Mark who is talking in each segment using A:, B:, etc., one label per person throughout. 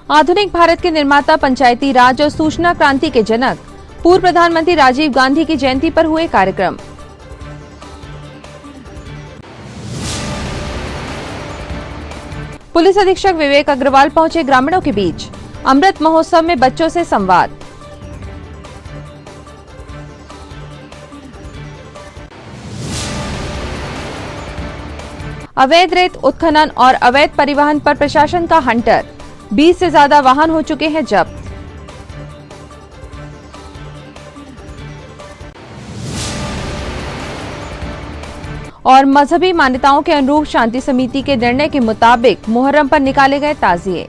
A: आधुनिक भारत के निर्माता, पंचायती राज और सूचना क्रांति के जनक पूर्व प्रधानमंत्री राजीव गांधी की जयंती पर हुए कार्यक्रम। पुलिस अधीक्षक विवेक अग्रवाल पहुंचे ग्रामीणों के बीच। अमृत महोत्सव में बच्चों से संवाद। अवैध रेत उत्खनन और अवैध परिवहन पर प्रशासन का हंटर। 20 से ज्यादा वाहन हो चुके हैं जब्त। और मजहबी मान्यताओं के अनुरूप शांति समिति के निर्णय के मुताबिक मुहर्रम पर निकाले गए ताजिए।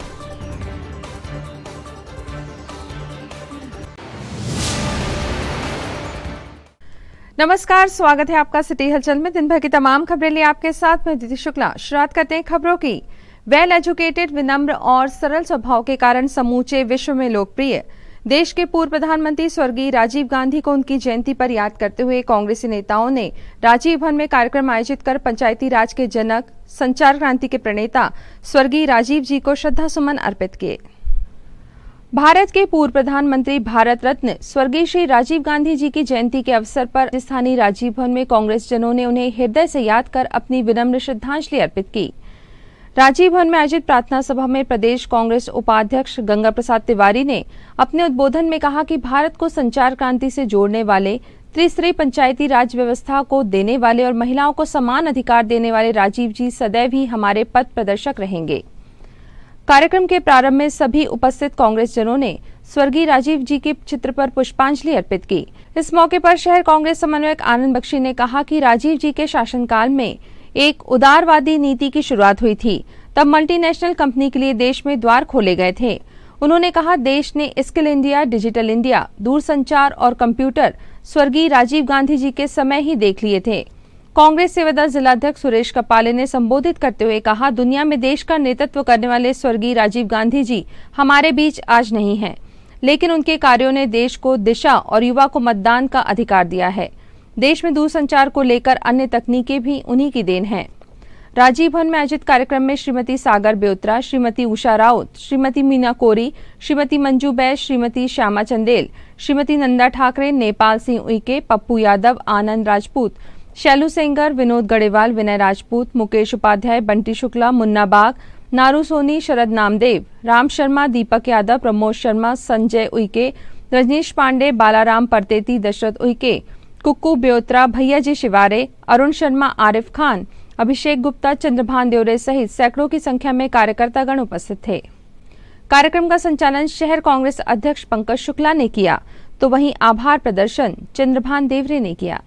A: नमस्कार, स्वागत है आपका सिटी हलचल में। दिन भर की तमाम खबरें लिए आपके साथ मैं दीदी शुक्ला। शुरुआत करते हैं खबरों की। वेल एजुकेटेड, विनम्र और सरल स्वभाव के कारण समूचे विश्व में लोकप्रिय देश के पूर्व प्रधानमंत्री स्वर्गीय राजीव गांधी को उनकी जयंती पर याद करते हुए कांग्रेसी नेताओं ने राजीव भवन में कार्यक्रम आयोजित कर पंचायती राज के जनक, संचार क्रांति के प्रणेता स्वर्गीय राजीव जी को श्रद्धा सुमन अर्पित किए। भारत के पूर्व प्रधानमंत्री, भारत रत्न स्वर्गीय श्री राजीव गांधी जी की जयंती के अवसर पर स्थानीय राजीव भवन में कांग्रेस जनों ने उन्हें हृदय से याद कर अपनी विनम्र श्रद्धांजलि अर्पित की। राजीव भवन में आयोजित प्रार्थना सभा में प्रदेश कांग्रेस उपाध्यक्ष गंगा प्रसाद तिवारी ने अपने उद्बोधन में कहा कि भारत को संचार क्रांति से जोड़ने वाले, त्रिस्तरीय पंचायती राज व्यवस्था को देने वाले और महिलाओं को समान अधिकार देने वाले राजीव जी सदैव ही हमारे पथ प्रदर्शक रहेंगे। कार्यक्रम के प्रारंभ में सभी उपस्थित कांग्रेस जनों ने स्वर्गीय राजीव जी के चित्र पर पुष्पांजलि अर्पित की। इस मौके पर शहर कांग्रेस समन्वयक आनंद बख्शी ने कहा कि राजीव जी के शासनकाल में एक उदारवादी नीति की शुरुआत हुई थी। तब मल्टीनेशनल कंपनी के लिए देश में द्वार खोले गए थे। उन्होंने कहा, देश ने स्किल इंडिया, डिजिटल इंडिया, दूरसंचार और कंप्यूटर स्वर्गीय राजीव गांधी जी के समय ही देख लिए थे। कांग्रेस सेवादल जिलाध्यक्ष सुरेश कपाले ने संबोधित करते हुए कहा, दुनिया में देश का नेतृत्व करने वाले स्वर्गीय राजीव गांधी जी हमारे बीच आज नहीं हैं, लेकिन उनके कार्यों ने देश को दिशा और युवा को मतदान का अधिकार दिया है। देश में दूरसंचार को लेकर अन्य तकनीकें भी उन्हीं की देन है। राजीव भवन में आयोजित कार्यक्रम में श्रीमती सागर ब्योत्रा, श्रीमती उषा राउत, श्रीमती मीना कोरी, श्रीमती मंजू बैस, श्रीमती श्यामा चंदेल, श्रीमती नंदा ठाकरे, नेपाल सिंह उइके, पप्पू यादव, आनंद राजपूत, शैलू सेंगर, विनोद गढ़ेवाल, विनय राजपूत, मुकेश उपाध्याय, बंटी शुक्ला, मुन्ना बाग, नारू सोनी, शरद नामदेव, राम शर्मा, दीपक यादव, प्रमोद शर्मा, संजय उइके, रजनीश पांडे, बालाराम परतेती, दशरथ उइके, कुक्कू ब्योत्रा, भैया जी शिवारे, अरुण शर्मा, आरिफ खान, अभिषेक गुप्ता, चंद्रभान देवरे सहित सैकड़ों की संख्या में कार्यकर्तागण उपस्थित थे। कार्यक्रम का संचालन शहर कांग्रेस अध्यक्ष पंकज शुक्ला ने किया, तो वहीं आभार प्रदर्शन चंद्रभान देवरे ने किया।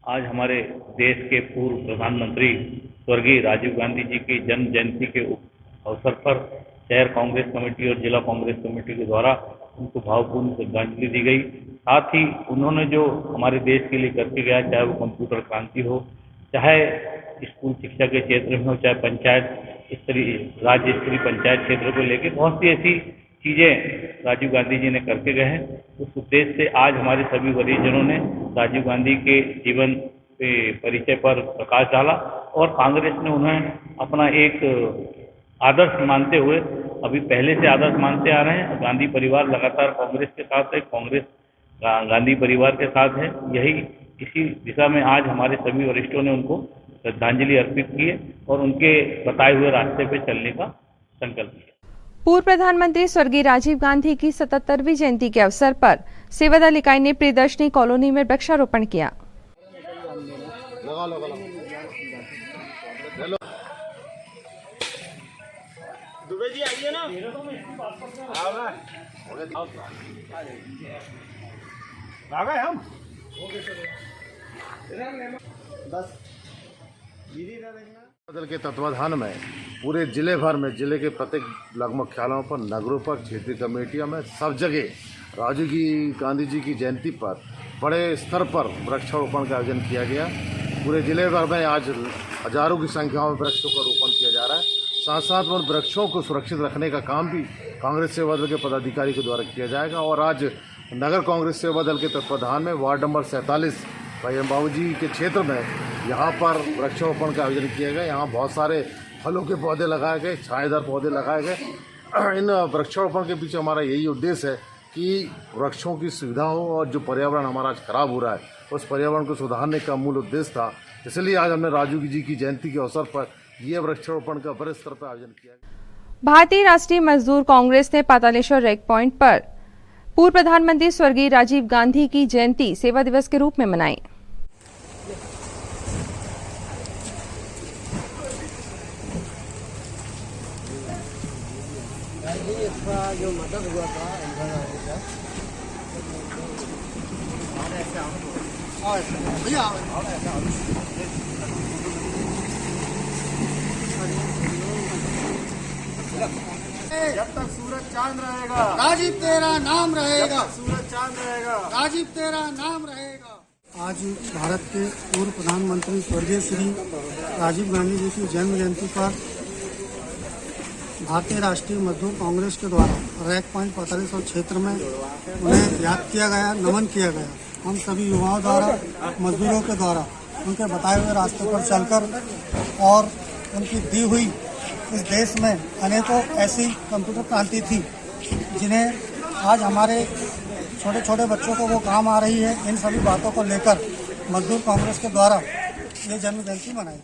B: आज हमारे देश के पूर्व प्रधानमंत्री स्वर्गीय राजीव गांधी जी की जन्म जयंती के अवसर पर शहर कांग्रेस कमेटी और जिला कांग्रेस कमेटी के द्वारा उनको भावपूर्ण श्रद्धांजलि दी गई। साथ ही उन्होंने जो हमारे देश के लिए करके गया, चाहे वो कंप्यूटर क्रांति हो, चाहे स्कूल शिक्षा के क्षेत्र में हो, चाहे पंचायत स्तरीय, राज्य स्तरीय पंचायत क्षेत्र को लेकर बहुत सी ऐसी चीज़ें राजीव गांधी जी ने करके गए हैं। उस उद्देश्य से आज हमारे सभी वरिष्ठ जनों ने राजीव गांधी के जीवन के परिचय पर प्रकाश डाला और कांग्रेस ने उन्हें अपना एक आदर्श मानते हुए, अभी पहले से आदर्श मानते आ रहे हैं। गांधी परिवार लगातार कांग्रेस के साथ है, कांग्रेस गांधी परिवार के साथ है। इसी दिशा में आज हमारे सभी वरिष्ठों ने उनको श्रद्धांजलि अर्पित की है और उनके बताए हुए रास्ते पे चलने का संकल्प किया।
A: पूर्व प्रधानमंत्री स्वर्गीय राजीव गांधी की 77वीं जयंती के अवसर पर सेवादल इकाई ने प्रियदर्शनी कॉलोनी में वृक्षारोपण किया।
C: जी आइए ना, आ गए हम बस
D: दल के तत्वाधान में पूरे जिले भर में, जिले के प्रत्येक ब्लॉक मुख्यालयों पर, नगरों पर, क्षेत्रीय कमेटियों में, सब जगह राजीव गांधी जी की जयंती पर बड़े स्तर पर वृक्षारोपण का आयोजन किया गया। पूरे जिले भर में आज हजारों की संख्या में वृक्षों का रोपण किया जा रहा है। साथ साथ उन वृक्षों को सुरक्षित रखने का काम भी कांग्रेस सेवा दल के पदाधिकारी के द्वारा किया जाएगा। और आज नगर कांग्रेस सेवा दल के तत्वाधान में वार्ड नंबर 47 भाई बाबू जी के क्षेत्र में यहाँ पर वृक्षारोपण का आयोजन किया गया। यहाँ बहुत सारे फलों के पौधे लगाए गए, छायादार पौधे लगाए गए इन वृक्षारोपण के पीछे हमारा यही उद्देश्य है कि वृक्षों की सुविधा हो और जो पर्यावरण हमारा आज खराब हो रहा है उस पर्यावरण को सुधारने का मूल उद्देश्य था। इसलिए आज हमने राजीव जी की जयंती के अवसर पर यह वृक्षारोपण का बड़े स्तर पर आयोजन किया।
A: भारतीय राष्ट्रीय मजदूर कांग्रेस ने पातालेश्वर रेक पॉइंट पर पूर्व प्रधानमंत्री स्वर्गीय राजीव गांधी की जयंती सेवा दिवस के रूप में मनाई।
C: जो मदद हुआ था जब तक सूरज चांद रहेगा
E: राजीव तेरा नाम रहेगा,
C: सूरज चांद रहेगा,
E: राजीव तेरा नाम रहेगा। आज भारत के पूर्व प्रधानमंत्री स्वर्गीय श्री राजीव गांधी जी की जन्म जयंती पर भारतीय राष्ट्रीय मजदूर कांग्रेस के द्वारा रैक पॉइंट पातालेश्वर क्षेत्र में उन्हें याद किया गया, नमन किया गया। हम सभी युवाओं द्वारा, मजदूरों के द्वारा उनके बताए हुए रास्ते पर चलकर और उनकी दी हुई इस देश में अनेकों ऐसी कंप्यूटर क्रांति थी जिन्हें आज हमारे छोटे छोटे बच्चों को वो काम आ रही है। इन सभी बातों को लेकर मजदूर कांग्रेस के द्वारा ये जन्म जयंती मनाई।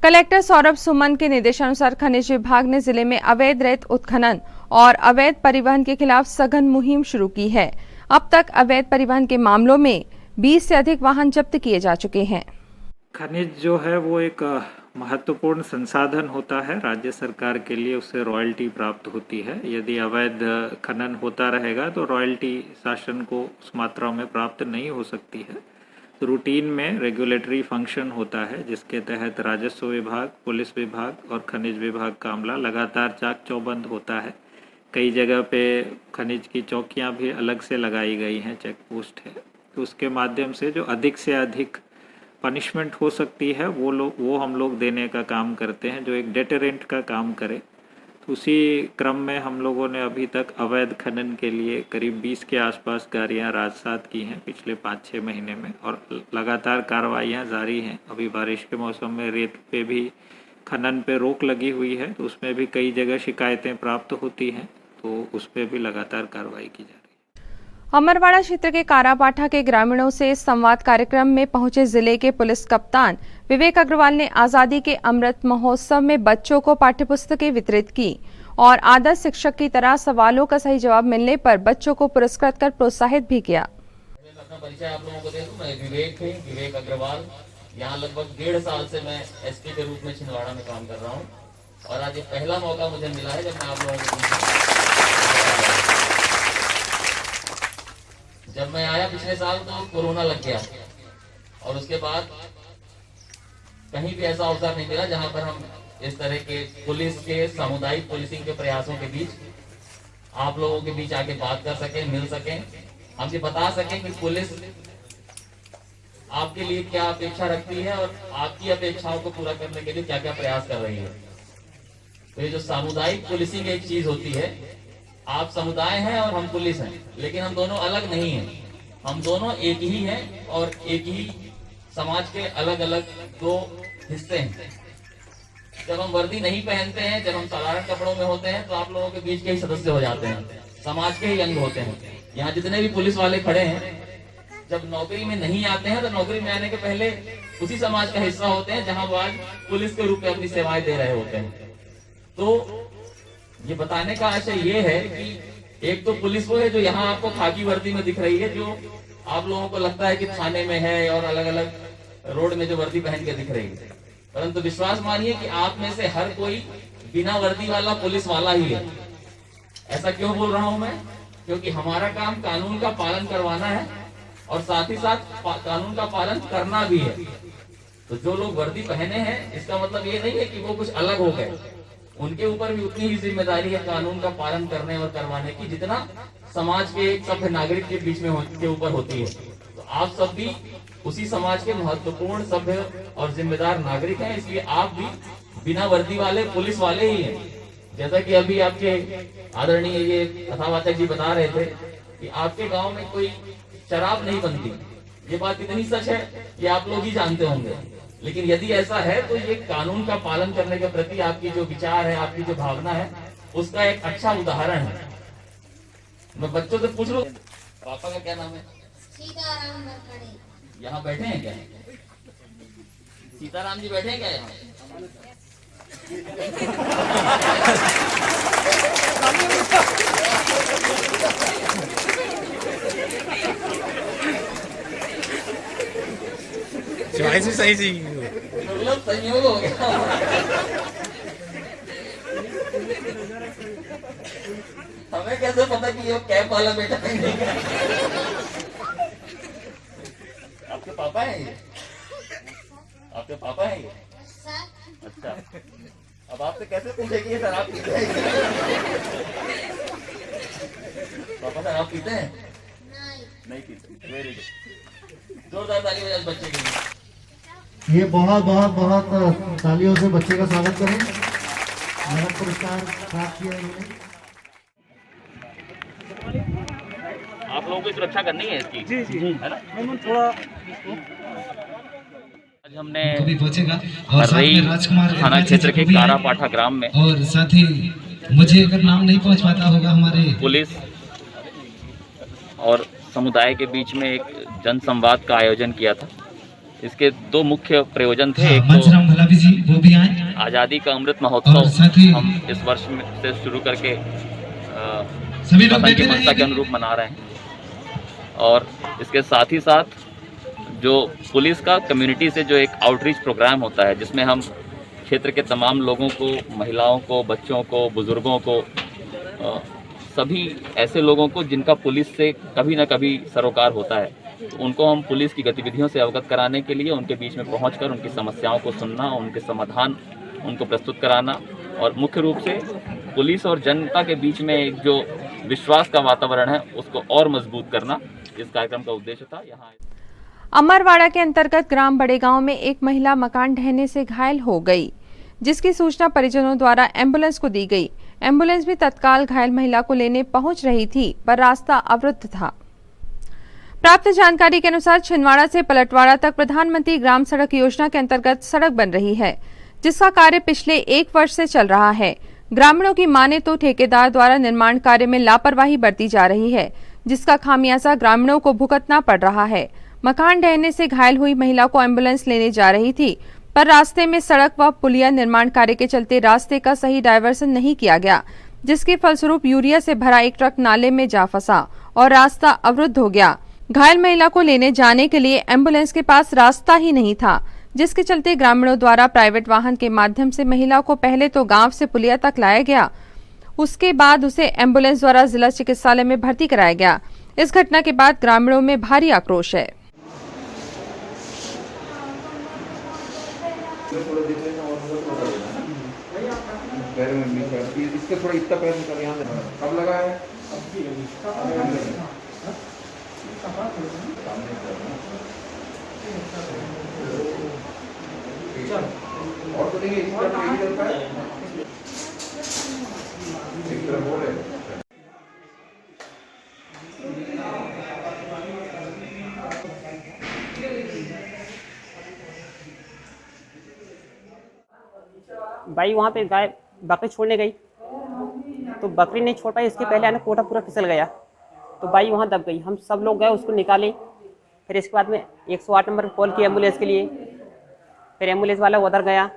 A: कलेक्टर सौरभ सुमन के निर्देशानुसार खनिज विभाग ने जिले में अवैध रेत उत्खनन और अवैध परिवहन के खिलाफ सघन मुहिम शुरू की है। अब तक अवैध परिवहन के मामलों में 20 से अधिक वाहन जब्त किए जा चुके हैं।
F: खनिज जो है वो एक महत्वपूर्ण संसाधन होता है राज्य सरकार के लिए, उससे रॉयल्टी प्राप्त होती है। यदि अवैध खनन होता रहेगा तो रॉयल्टी शासन को उस मात्रा में प्राप्त नहीं हो सकती है। तो रूटीन में रेगुलेटरी फंक्शन होता है जिसके तहत राजस्व विभाग, पुलिस विभाग और खनिज विभाग का अमला लगातार चाक चौबंद होता है। कई जगह पे खनिज की चौकियां भी अलग से लगाई गई हैं, चेक पोस्ट है। तो उसके माध्यम से जो अधिक से अधिक पनिशमेंट हो सकती है वो हम लोग देने का काम करते हैं, जो एक डेटरेंट का काम करे। तो उसी क्रम में हम लोगों ने अभी तक अवैध खनन के लिए करीब 20 के आसपास गाड़ियाँ राजसात की हैं पिछले 5-6 महीने में, और लगातार कार्रवाइयाँ जारी हैं। अभी बारिश के मौसम में रेत पे भी खनन पे रोक लगी हुई है, तो उसमें भी कई जगह शिकायतें प्राप्त होती हैं, तो उस पर भी लगातार कार्रवाई की जा रही है।
A: अमरवाड़ा क्षेत्र के कारापाठा के ग्रामीणों से संवाद कार्यक्रम में पहुंचे जिले के पुलिस कप्तान विवेक अग्रवाल ने आजादी के अमृत महोत्सव में बच्चों को पाठ्यपुस्तकें वितरित की और आदर्श शिक्षक की तरह सवालों का सही जवाब मिलने पर बच्चों को पुरस्कृत कर प्रोत्साहित भी किया।
G: अपना परिचय आप लोगों को दे दूं, मैं विवेक अग्रवाल। यहाँ लगभग 1.5 साल से मैं एसपी के रूप में छिंदवाड़ा में काम कर रहा हूँ और आज ये पहला मौका मुझे मिला है जब मैं आप लोगों को जब मैं आया पिछले साल तो कोरोना लग गया और उसके बाद कहीं भी ऐसा अवसर नहीं मिला जहां पर हम इस तरह के पुलिस के सामुदायिक पुलिसिंग के प्रयासों के बीच आप लोगों के बीच आके बात कर सकें, मिल सकें, हम ये बता सकें कि पुलिस आपके लिए क्या अपेक्षा रखती है और आपकी अपेक्षाओं को पूरा करने के लिए क्या क्या प्रयास कर रही है। तो ये जो सामुदायिक पुलिसिंग एक चीज होती है, आप समुदाय हैं और हम पुलिस हैं, लेकिन हम दोनों अलग नहीं हैं। हम दोनों एक ही हैं और एक ही समाज के अलग अलग दो हिस्से हैं। जब हम वर्दी नहीं पहनते हैं, जब हम साधारण कपड़ों में होते हैं, तो आप लोगों के बीच के ही सदस्य हो जाते हैं, समाज के ही अंग होते हैं। यहाँ जितने भी पुलिस वाले खड़े हैं, जब नौकरी में नहीं आते हैं तो नौकरी में आने के पहले उसी समाज का हिस्सा होते हैं जहां वो आज पुलिस के रूप में अपनी सेवाएं दे रहे होते हैं। तो ये बताने का आशय ये है कि एक तो पुलिस वो है जो यहाँ आपको खाकी वर्दी में दिख रही है, जो आप लोगों को लगता है कि थाने में है और अलग अलग रोड में जो वर्दी पहन के दिख रही है, परंतु विश्वास मानिए कि आप में से हर कोई बिना वर्दी वाला पुलिस वाला ही है। ऐसा क्यों बोल रहा हूं मैं? क्योंकि हमारा काम कानून का पालन करवाना है और साथ ही साथ कानून का पालन करना भी है। तो जो लोग वर्दी पहने हैं, इसका मतलब ये नहीं है कि वो कुछ अलग हो गए। उनके ऊपर भी उतनी ही जिम्मेदारी है कानून का पालन करने और करवाने की, जितना समाज के एक सभ्य नागरिक के बीच में के ऊपर होती है। तो आप सब भी उसी समाज के महत्वपूर्ण सभ्य और जिम्मेदार नागरिक हैं, इसलिए आप भी बिना वर्दी वाले पुलिस वाले ही हैं। जैसा कि अभी आपके आदरणीय ये कथावाचक जी बता रहे थे कि आपके गांव में कोई शराब नहीं बनती, ये बात इतनी सच है कि आप लोग ही जानते होंगे। लेकिन यदि ऐसा है तो ये कानून का पालन करने के प्रति आपकी जो विचार है, आपकी जो भावना है, उसका एक अच्छा उदाहरण है। मैं बच्चों से पूछ लूं, पापा का क्या नाम है?
H: सीताराम गडकरी।
G: यहाँ बैठे हैं क्या? सीताराम जी बैठे हैं क्या यहाँ? मतलब संयोग हो गया। हमें कैसे पता कि ये कैब वाला बेटा है? आपके पापा हैं ये? आपके पापा हैं ये? अच्छा, अब आपसे कैसे पूछे कि ये शराब पीते हैं? पापा शराब पीते हैं? नहीं पीते। वेरी गुड, जोरदार ताली बजाओ बच्चे के लिए।
I: ये बहुत बहुत बहुत तालियों से बच्चे का स्वागत करें। नगद पुरस्कार प्राप्त किया इन्होंने।
B: आप लोगों की सुरक्षा करनी है इसकी। जी जी है ना।
C: थोड़ा
B: आज हमने
J: कभी पहुंचेगा और साथ में राजकुमार
B: थाना क्षेत्र के कारापाठा ग्राम में
J: और साथ ही मुझे अगर नाम नहीं पहुंच पाता होगा हमारे
B: पुलिस और समुदाय के बीच में एक जन संवाद का आयोजन किया था। इसके दो मुख्य प्रयोजन थे। एक
J: मंचराम भलावी जी वो भी आए।
B: आज़ादी का अमृत
J: और
B: महोत्सव
J: साथ ही
B: हम इस वर्ष में से शुरू करके
J: सभी लोग
B: वतन की
J: बैठे
B: मंशा के अनुरूप मना रहे हैं। और इसके साथ ही साथ जो पुलिस का कम्युनिटी से जो एक आउटरीच प्रोग्राम होता है, जिसमें हम क्षेत्र के तमाम लोगों को, महिलाओं को, बच्चों को, बुजुर्गों को, सभी ऐसे लोगों को जिनका पुलिस से कभी ना कभी सरोकार होता है, तो उनको हम पुलिस की गतिविधियों से अवगत कराने के लिए उनके बीच में पहुंचकर उनकी समस्याओं को सुनना, उनके समाधान उनको प्रस्तुत कराना और मुख्य रूप से पुलिस और जनता के बीच में एक जो विश्वास का वातावरण है उसको और मजबूत करना इस कार्यक्रम का उद्देश्य था। यहाँ
A: अमरवाड़ा के अंतर्गत ग्राम बड़ेगांव में एक महिला मकान ढहने से घायल हो गई, जिसकी सूचना परिजनों द्वारा एम्बुलेंस को दी गई। एम्बुलेंस भी तत्काल घायल महिला को लेने पहुंच रही थी, पर रास्ता अवरुद्ध था। प्राप्त जानकारी के अनुसार छिंदवाड़ा से पलटवाड़ा तक प्रधानमंत्री ग्राम सड़क योजना के अंतर्गत सड़क बन रही है, जिसका कार्य पिछले 1 वर्ष से चल रहा है। ग्रामीणों की माने तो ठेकेदार द्वारा निर्माण कार्य में लापरवाही बरती जा रही है, जिसका खामियाजा ग्रामीणों को भुगतना पड़ रहा है। मकान ढहने से घायल हुई महिला को एम्बुलेंस लेने जा रही थी, पर रास्ते में सड़क व पुलिया निर्माण कार्य के चलते रास्ते का सही डायवर्सन नहीं किया गया, जिसके फलस्वरूप यूरिया से भरा एक ट्रक नाले में जा फंसा और रास्ता अवरुद्ध हो गया। घायल महिला को लेने जाने के लिए एम्बुलेंस के पास रास्ता ही नहीं था, जिसके चलते ग्रामीणों द्वारा प्राइवेट वाहन के माध्यम से महिला को पहले तो गांव से पुलिया तक लाया गया, उसके बाद उसे एम्बुलेंस द्वारा जिला चिकित्सालय में भर्ती कराया गया। इस घटना के बाद ग्रामीणों में भारी आक्रोश है।
C: इसके थोड़ा इतना पैर निकल यहाँ से कब लगा है? और तो देखिए इस तरफ यही चलता है, एक तरफ बोल है।
K: भाई वहाँ पे गाय बकरी छोड़ने गई तो बकरी नहीं छोड़ पाई, इसके पहले आने कोटा पूरा फिसल गया तो भाई वहाँ दब गई। हम सब लोग गए उसको निकाले, फिर इसके बाद में 108 नंबर पर कॉल किया एम्बुलेंस के लिए। फिर एम्बुलेंस वाला उधर गया,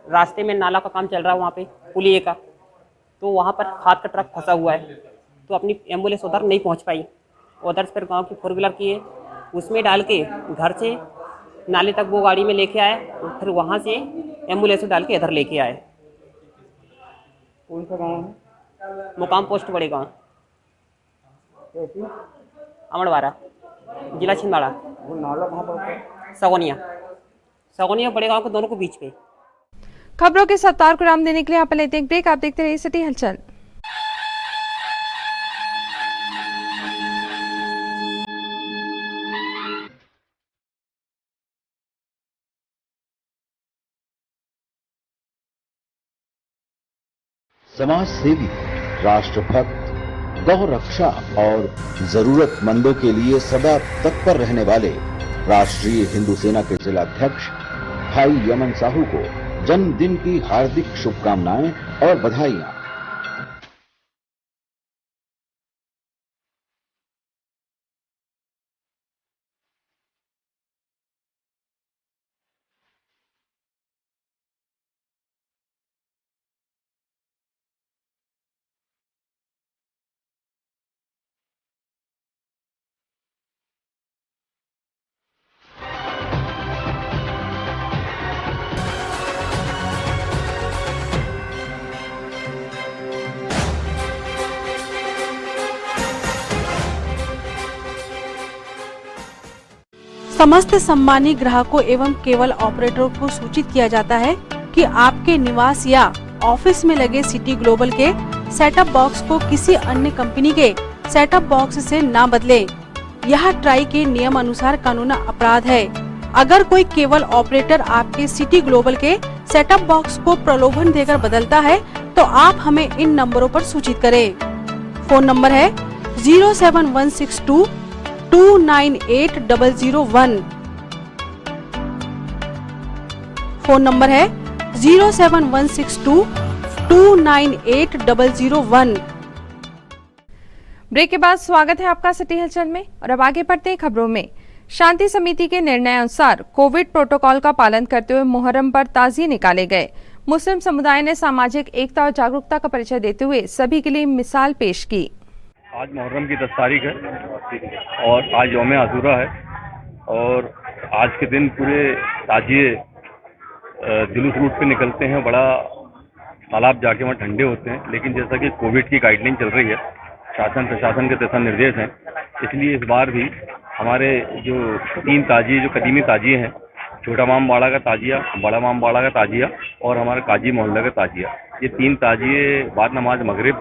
K: रास्ते में नाला का काम चल रहा है वहाँ पे पुलिये का, तो वहाँ पर खाद का ट्रक फंसा हुआ है, तो अपनी एम्बुलेंस उधर नहीं पहुँच पाई। उधर से फिर गाँव की 4 व्हीलर किए, उसमें डाल के घर से नाले तक वो गाड़ी में लेके आए, फिर वहाँ से एम्बुलेंस में डाल के इधर लेके आए।
C: कौन सा गाँव है?
K: मुकाम पोस्ट बड़े गाँव, अमरवाड़ा, जिला छिंदवाड़ा।
C: वो नाला कहाँ पर?
K: सगोनिया बड़े गाँव के दोनों को बीच पे।
A: खबरों के सत्तार को राम देने के लिए आप लेते हैं ब्रेक। आप देखते रहिए सिटी हलचल।
L: समाज सेवी, राष्ट्रभक्त, गौ रक्षा और जरूरतमंदों के लिए सदा तत्पर रहने वाले राष्ट्रीय हिंदू सेना के जिला अध्यक्ष भाई यमन साहू को जन्मदिन की हार्दिक शुभकामनाएं और बधाइयां।
M: समस्त सम्मानी ग्राहकों एवं केबल ऑपरेटरों को सूचित किया जाता है कि आपके निवास या ऑफिस में लगे सिटी ग्लोबल के सेटअप बॉक्स को किसी अन्य कंपनी के सेटअप बॉक्स से ना बदलें। यह ट्राई के नियम अनुसार कानूनी अपराध है। अगर कोई केबल ऑपरेटर आपके सिटी ग्लोबल के सेटअप बॉक्स को प्रलोभन देकर बदलता है तो आप हमें इन नंबरों पर सूचित करें। फोन नंबर है 07162 298 001। फोन नंबर है 07162 298 001।
A: ब्रेक के बाद स्वागत है आपका सिटी हलचल में और अब आगे बढ़ते हैं खबरों में। शांति समिति के निर्णय अनुसार कोविड प्रोटोकॉल का पालन करते हुए मुहर्रम पर ताजिए निकाले गए। मुस्लिम समुदाय ने सामाजिक एकता और जागरूकता का परिचय देते हुए सभी के लिए मिसाल पेश की।
N: आज मुहर्रम की 10 तारीख है और आज यौम आशूरा है और आज के दिन पूरे ताजिए जुलूस रूट पे निकलते हैं। बड़ा तालाब जाके वहाँ ठंडे होते हैं, लेकिन जैसा कि कोविड की गाइडलाइन चल रही है, शासन प्रशासन के दिशा निर्देश हैं, इसलिए इस बार भी हमारे जो 3 ताजिए जो कदीमी ताजिए हैं, छोटा इमाम बाड़ा का ताजिया, बड़ा इमाम बाड़ा का ताजिया और हमारा काजी मोहल्ला का ताजिया, ये 3 ताजिए बाद नमाज मगरिब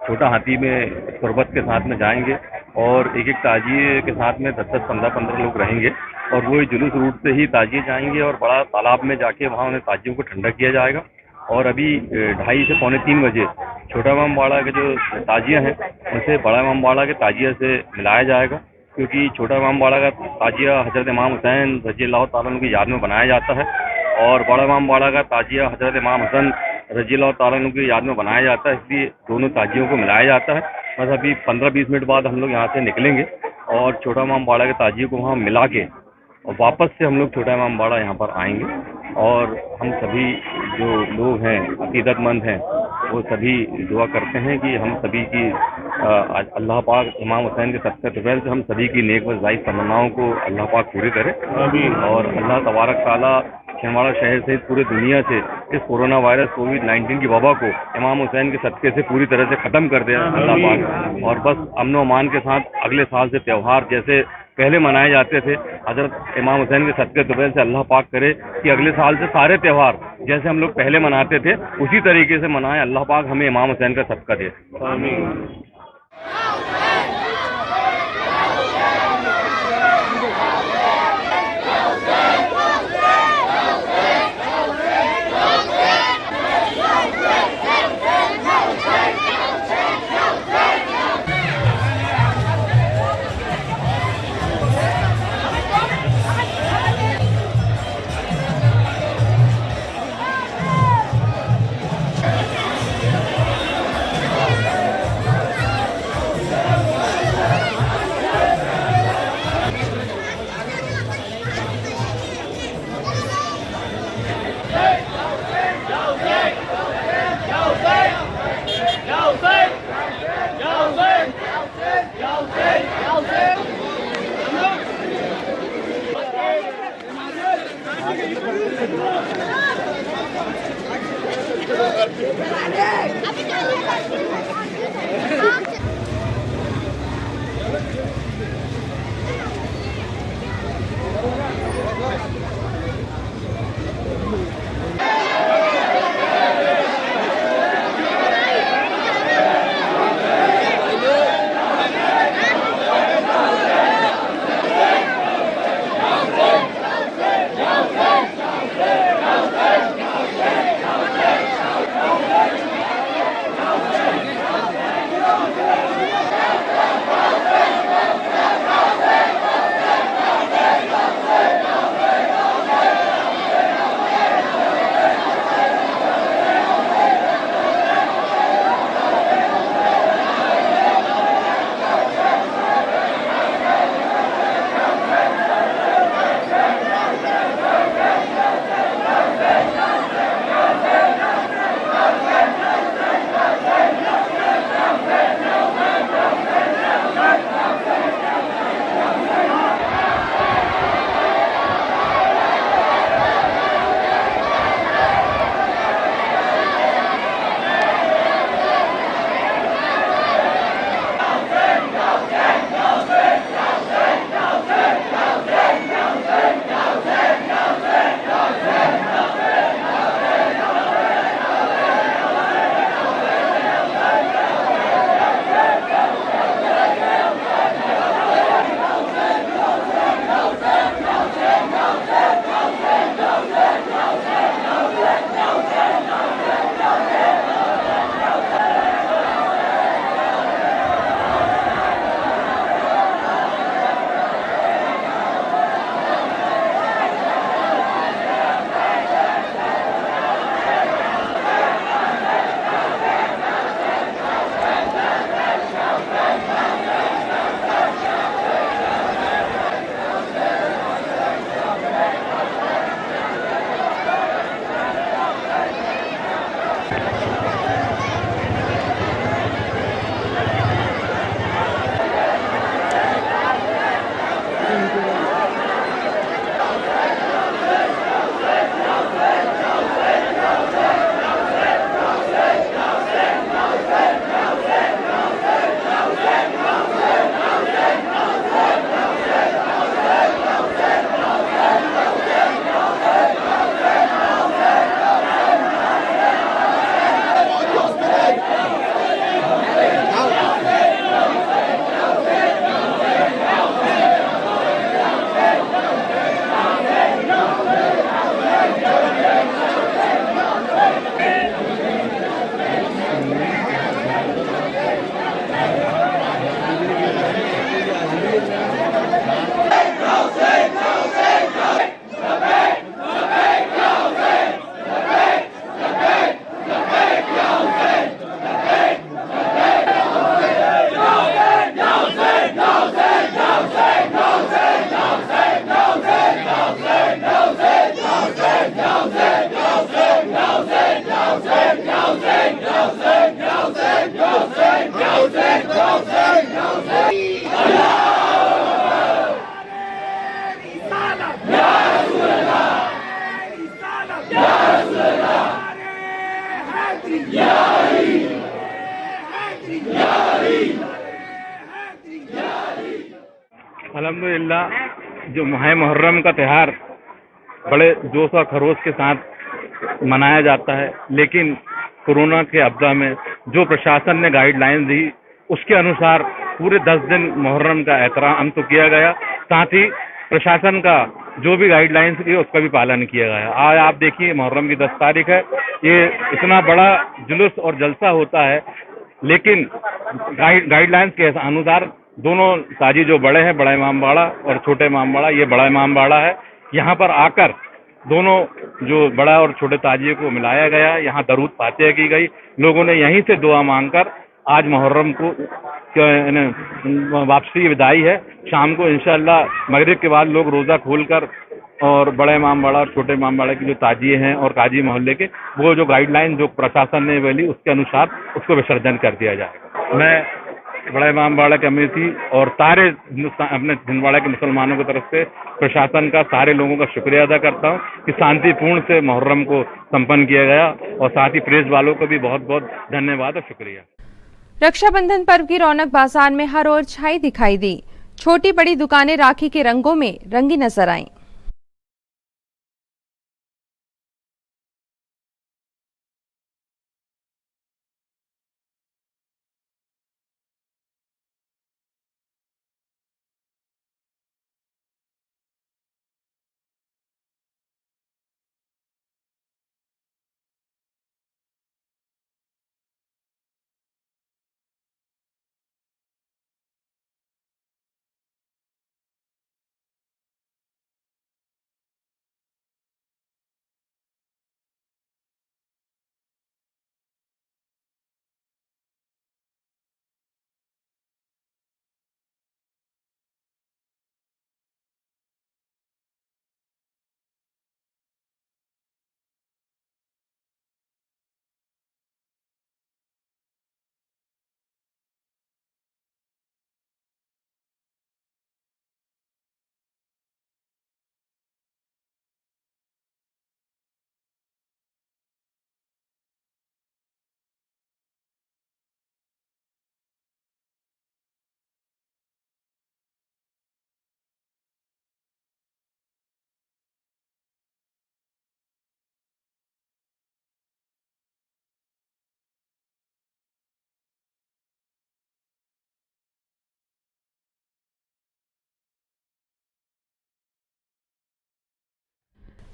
N: छोटा हाथी में तुरबत के साथ में जाएंगे और एक ताजिए के साथ में 10-10, 15-15 लोग रहेंगे और वो जुलूस रूट से ही ताजिए जाएंगे और बड़ा तालाब में जाके वहाँ उन्हें ताजियों को ठंडा किया जाएगा। और अभी 2:30 से 2:45 बजे छोटा इमाम बाड़ा के जो ताजिया हैं उनसे बड़ा इमाम बाड़ा के ताजिया से मिलाया जाएगा, क्योंकि छोटा इमाम बाड़ा का ताजिया हजरत इमाम हुसैन रज़ियल्लाहु ताला अन्हु की याद में बनाया जाता है और बड़ा इमाम बाड़ा का ताजिया हजरत इमाम हसन रज़ियल्लाहु ताला अन्हु की याद में बनाया जाता है, इसलिए दोनों ताजियों को मिलाया जाता है। बस अभी 15-20 मिनट बाद हम लोग यहाँ से निकलेंगे और छोटा इमाम बाड़ा के ताजिए को वहाँ मिला के और वापस से हम लोग छोटा इमाम बाड़ा यहाँ पर आएंगे और हम सभी जो लोग हैं अकीदतमंद हैं वो सभी दुआ करते हैं कि हम सभी की अल्लाह पाक इमाम हुसैन के सदक़े तुफ़ैल से हम सभी की नेक व ज़ायद तमन्नाओं को अल्लाह पाक पूरी करे और अल्लाह तबारक ताला छिंदवाड़ा शहर सहित पूरे दुनिया से इस कोरोना वायरस कोविड-19 की वबा को इमाम हुसैन के सदक़े से पूरी तरह से ख़त्म कर दे अल्लाह पाक। और बस अमन व अमान के साथ अगले साल से त्यौहार जैसे पहले मनाए जाते थे हजरत इमाम हुसैन के सदक़े तुफ़ैल से अल्लाह पाक करे कि अगले साल से सारे त्यौहार जैसे हम लोग पहले मनाते थे उसी तरीके से मनाएं। अल्लाह पाक हमें इमाम हुसैन का सदक़ा दे। आमीन। अल्हम्दुलिल्लाह जो माह मुहर्रम का त्यौहार बड़े जोश और खरोश के साथ मनाया जाता है, लेकिन कोरोना के आपदा में जो प्रशासन ने गाइडलाइंस दी उसके अनुसार पूरे 10 दिन मुहर्रम का एहतराम तो किया गया, साथ ही प्रशासन का जो भी गाइडलाइंस थी उसका भी पालन किया गया। आज आप देखिए मुहर्रम की 10 तारीख है, ये इतना बड़ा जुलूस और जलसा होता है, लेकिन गाइडलाइंस के अनुसार दोनों ताजी जो बड़े हैं, बड़ा इमाम बाड़ा और छोटे इमाम बाड़ा, ये बड़ा इमाम बाड़ा है, यहाँ पर आकर दोनों जो बड़ा और छोटे ताजिए को मिलाया गया, यहाँ दरूद फातिहा की गई, लोगों ने यहीं से दुआ मांगकर आज मुहर्रम को वापसी विदाई है। शाम को इंशाअल्लाह मगरिब के बाद लोग रोज़ा खोलकर और बड़े इमाम बाड़ा और छोटे इमाम बाड़ा की जो ताजिए हैं और काजी मोहल्ले के, वो जो गाइडलाइन जो प्रशासन ने बोली उसके अनुसार उसको विसर्जन कर दिया जाएगा। मैं बड़ा इमाम बाड़ा कमेटी और सारे अपने छिंदवाड़ा के मुसलमानों की तरफ से प्रशासन का, सारे लोगों का शुक्रिया अदा करता हूँ कि शांतिपूर्ण से मुहर्रम को संपन्न किया गया, और साथ ही प्रेस वालों को भी बहुत बहुत धन्यवाद और शुक्रिया।
A: रक्षाबंधन पर्व की रौनक बाजार में हर ओर छाई दिखाई दी। छोटी बड़ी दुकानें राखी के रंगों में रंगी नजर आईं।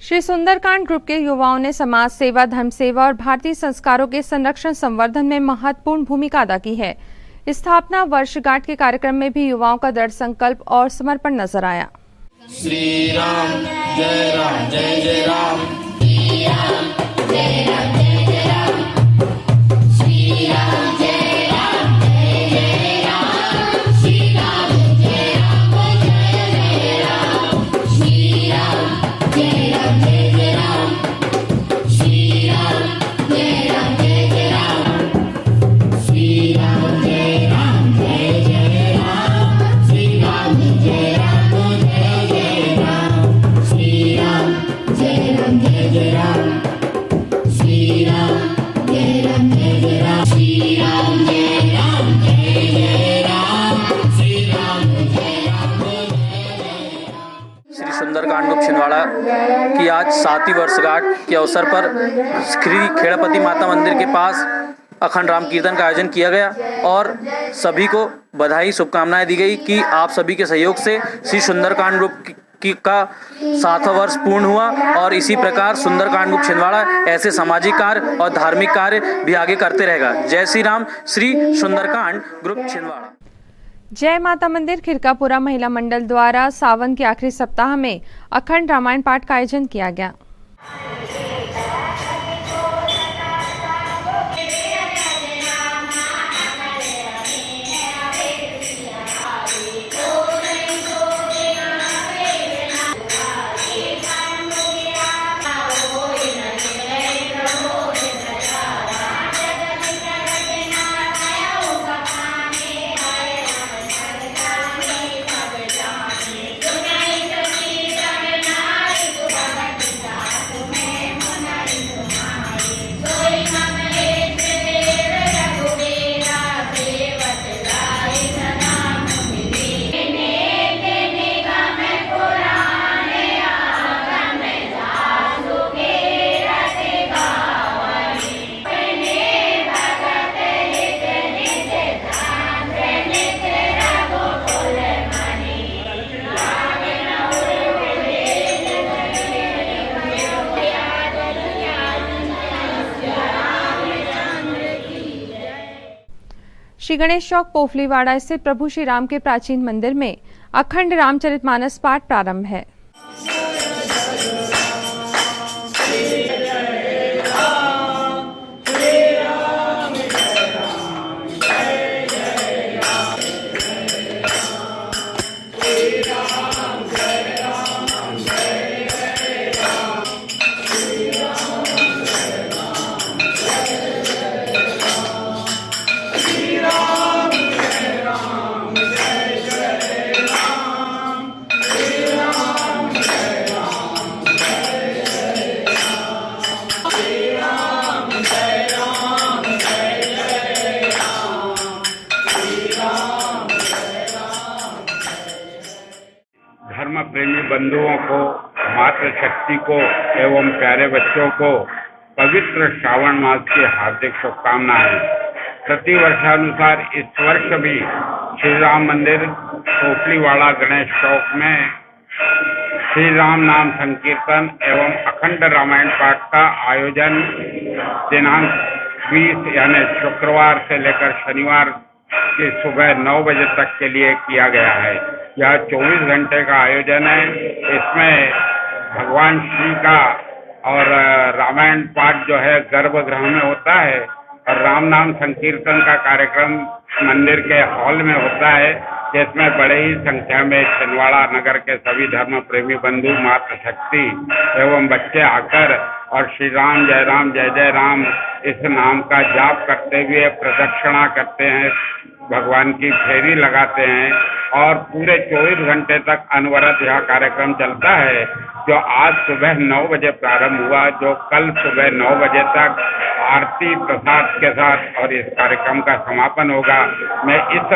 A: श्री सुंदरकांड ग्रुप के युवाओं ने समाज सेवा, धर्म सेवा और भारतीय संस्कारों के संरक्षण संवर्धन में महत्वपूर्ण भूमिका अदा की है। स्थापना वर्षगांठ के कार्यक्रम में भी युवाओं का दृढ़ संकल्प और समर्पण नजर आया।
O: श्री राम जय राम जय जय राम, श्री राम जय राम जय जय राम, श्री राम जय राम जय जय राम, श्री राम जय राम जय जय राम, श्री राम जय राम जय जय राम, श्री राम जय राम जय जय राम, श्री राम जय राम जय जय राम, श्री राम जय राम जय जय राम, श्री राम जय राम जय जय राम, श्री राम जय राम जय जय राम, श्री राम जय राम जय जय राम, श्री राम जय राम जय जय राम।
P: श्री सुंदरकांड ग्रुप छिंदवाड़ा की आज 7वीं वर्षगांठ के अवसर पर श्री खेड़ापति माता मंदिर के पास अखंड राम कीर्तन का आयोजन किया गया और सभी को बधाई शुभकामनाएं दी गई कि आप सभी के सहयोग से श्री सुंदरकांड ग्रुप का 7वां वर्ष पूर्ण हुआ और इसी प्रकार सुंदरकांड ग्रुप छिंदवाड़ा ऐसे सामाजिक कार्य और धार्मिक कार्य भी आगे करते रहेगा। जय श्री राम, श्री सुंदरकांड ग्रुप छिंदवाड़ा।
A: जय माता मंदिर खिरकापुरा महिला मंडल द्वारा सावन के आखिरी सप्ताह में अखंड रामायण पाठ का आयोजन किया गया। श्री गणेश चौक पोफलीवाड़ा स्थित प्रभु श्री राम के प्राचीन मंदिर में अखंड रामचरितमानस पाठ प्रारंभ है।
Q: धर्म प्रेमी बंधुओं को, मातृशक्ति को एवं प्यारे बच्चों को पवित्र श्रावण मास की हार्दिक शुभकामनाएं। प्रतिवर्षानुसार इस वर्ष भी श्री राम मंदिर पोफलीवाड़ा गणेश चौक में श्री राम नाम संकीर्तन एवं अखंड रामायण पाठ का आयोजन दिनांक 20 यानी शुक्रवार से लेकर शनिवार की सुबह 9 बजे तक के लिए किया गया है। यह 24 घंटे का आयोजन है। इसमें भगवान श्री का और रामायण पाठ जो है गर्भगृह में होता है और राम नाम संकीर्तन का कार्यक्रम मंदिर के हॉल में होता है, जिसमें बड़े ही संख्या में छिंदवाड़ा नगर के सभी धर्म प्रेमी बंधु, मातृशक्ति एवं बच्चे आकर और श्री राम जय जय राम इस नाम का जाप करते हुए प्रदक्षिणा करते हैं, भगवान की फेरी लगाते हैं और पूरे 24 घंटे तक अनवरत यह कार्यक्रम चलता है, जो आज सुबह 9 बजे प्रारंभ हुआ, जो कल सुबह 9 बजे तक आरती प्रसाद के साथ और इस कार्यक्रम का समापन होगा। मैं इस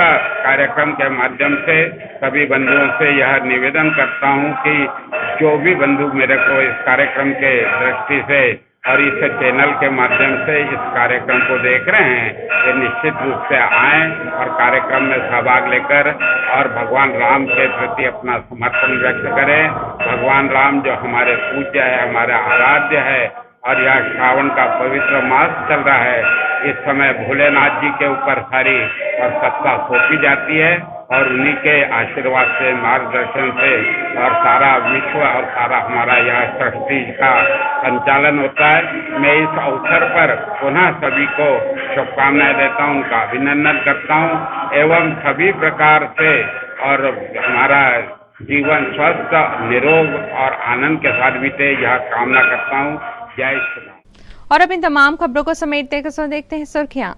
Q: कार्यक्रम के माध्यम से सभी बंधुओं से यह निवेदन करता हूं कि जो भी बंधु मेरे को इस कार्यक्रम के दृष्टि से और इस चैनल के माध्यम से इस कार्यक्रम को देख रहे हैं, ये निश्चित रूप से आएं और कार्यक्रम में सहभाग लेकर और भगवान राम के प्रति अपना समर्पण व्यक्त करें। भगवान राम जो हमारे पूज्य है, हमारे आराध्य है और यह श्रावण का पवित्र मास चल रहा है, इस समय भोलेनाथ जी के ऊपर सारी और सत्ता सौंपी जाती है और उन्हीं के आशीर्वाद से, मार्गदर्शन से और सारा विश्व और सारा हमारा यह सृष्टि का संचालन होता है। मैं इस अवसर पर पुनः सभी को शुभकामनाएं देता हूं, उनका अभिनंदन करता हूं एवं सभी प्रकार से और हमारा जीवन स्वस्थ, निरोग और आनंद के साथ बीते, यह कामना करता हूं। जय श्री राम।
A: और अब इन तमाम खबरों को समेटते हैं, देखते हैं सुर्खियां।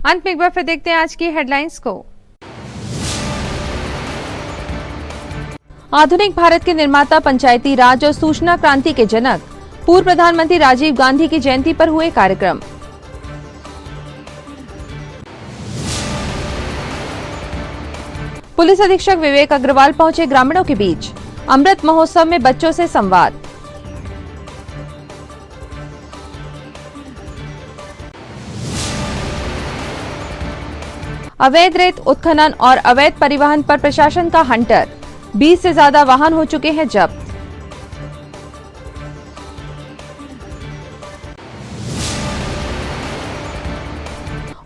A: अंत में एक बार फिर देखते हैं आज की हेडलाइंस को। आधुनिक भारत के निर्माता, पंचायती राज और सूचना क्रांति के जनक पूर्व प्रधानमंत्री राजीव गांधी की जयंती पर हुए कार्यक्रम। पुलिस अधीक्षक विवेक अग्रवाल पहुंचे ग्रामीणों के बीच। अमृत महोत्सव में बच्चों से संवाद। अवैध रेत उत्खनन और अवैध परिवहन पर प्रशासन का हंटर। 20 से ज्यादा वाहन हो चुके हैं जब्त।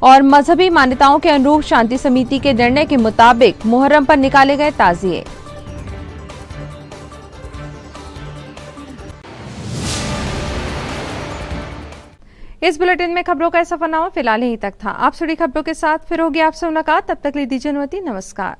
A: और मजहबी मान्यताओं के अनुरूप शांति समिति के निर्णय के मुताबिक मुहर्रम पर निकाले गए ताजिए। इस बुलेटिन में खबरों का सफरनामा फिलहाल यहीं तक था। आप जुड़ी खबरों के साथ फिर होगी आपसे मुलाकात। तब तक लीजिए अनुमति। नमस्कार।